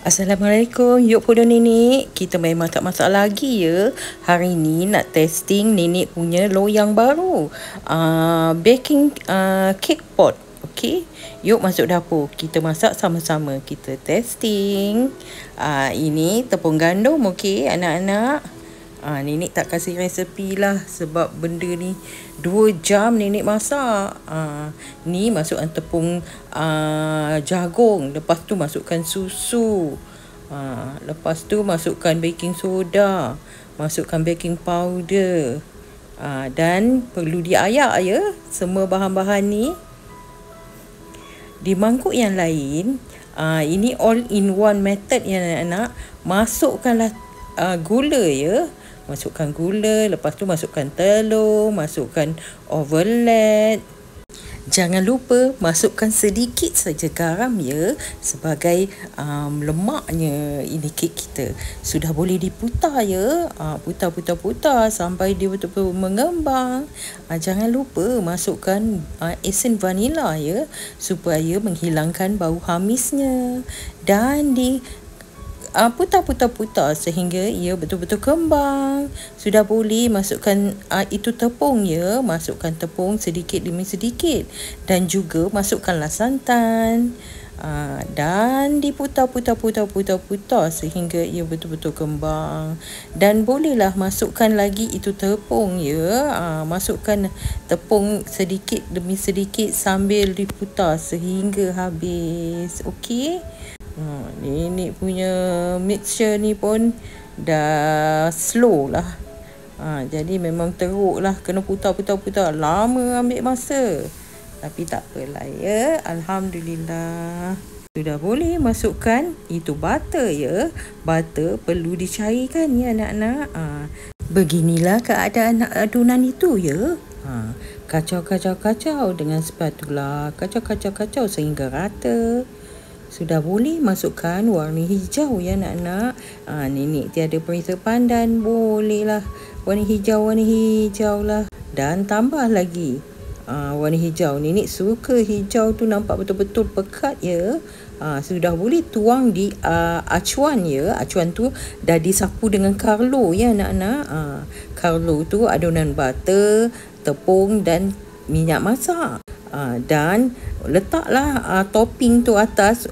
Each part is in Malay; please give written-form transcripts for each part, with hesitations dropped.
Assalamualaikum, yuk podo nenek. Kita main masak-masak lagi ya. Hari ni nak testing nenek punya loyang baru. Baking cake pot. Okey, yuk masuk dapur. Kita masak sama-sama. Kita testing. Ini tepung gandum, okey anak-anak. Nenek tak kasih resepi lah sebab benda ni 2 jam nenek masak. Ni masukkan tepung jagung, lepas tu masukkan susu. Lepas tu masukkan baking soda, masukkan baking powder. Dan perlu diayak ya semua bahan-bahan ni. Di mangkuk yang lain, ini all in one method ya anak-anak. Masukkanlah gula ya. Masukkan gula, lepas tu masukkan telur, masukkan overlap. Jangan lupa masukkan sedikit saja garam ya, sebagai lemaknya ini kek kita. Sudah boleh diputar ya. Putar sampai dia betul-betul mengembang. Jangan lupa masukkan esen vanila ya, supaya menghilangkan bau hamisnya. Dan putar sehingga ia betul-betul kembang. Sudah boleh masukkan itu tepung ya. Masukkan tepung sedikit demi sedikit. Dan juga masukkanlah santan. Dan diputar sehingga ia betul-betul kembang. Dan bolehlah masukkan lagi itu tepung ya. Masukkan tepung sedikit demi sedikit sambil diputar sehingga habis. Okey. Nenek punya mixture ni pun dah slow lah. Jadi memang teruk lah. Kena putar. Lama ambil masa. Tapi tak apalah ya. Alhamdulillah. Sudah boleh masukkan itu butter ya. Butter perlu dicairkan ya anak-anak. Beginilah keadaan adunan itu ya. Kacau dengan spatula. Kacau sehingga rata. Sudah boleh masukkan warna hijau ya anak-anak. Nenek tiada perisa pandan, bolehlah warna hijau lah. Dan tambah lagi warna hijau. Nenek suka hijau tu nampak betul-betul pekat ya. Sudah boleh tuang di acuan ya. Acuan tu dah disapu dengan Carlo ya anak-anak. Carlo tu adunan butter, tepung dan minyak masak. Dan letaklah topping tu atas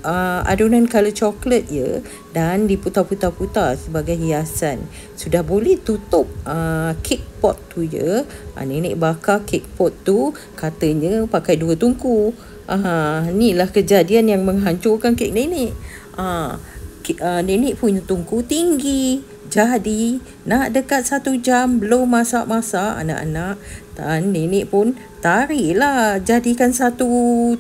adunan color coklat ya. Dan diputar sebagai hiasan. Sudah boleh tutup cake pot tu ya. Nenek bakar cake pot tu katanya pakai 2 tungku. Inilah kejadian yang menghancurkan kek nenek. Nenek punya tungku tinggi. Jadi nak dekat 1 jam belum masak-masak anak-anak. Dan nenek pun tariklah, jadikan 1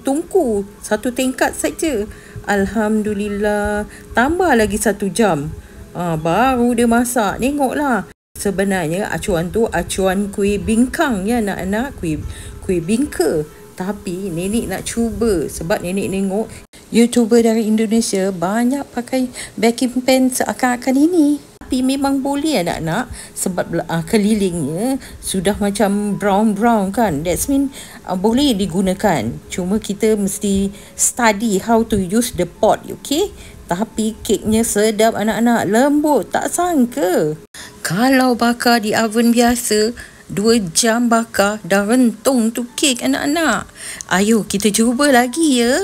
tungku, 1 tingkat saja. Alhamdulillah. Tambah lagi 1 jam. Baru dia masak. Tengoklah. Sebenarnya acuan tu acuan kuih bingkang ya anak-anak. Kuih bingka. Tapi nenek nak cuba sebab nenek tengok YouTuber dari Indonesia banyak pakai baking pan seakan-akan ini. Tapi memang boleh anak-anak sebab kelilingnya sudah macam brown kan. That's mean boleh digunakan. Cuma kita mesti study how to use the pot, okay? Tapi keknya sedap anak-anak, lembut, tak sangka. Kalau bakar di oven biasa 2 jam bakar dah rentung tu kek anak-anak. Ayo kita cuba lagi ya.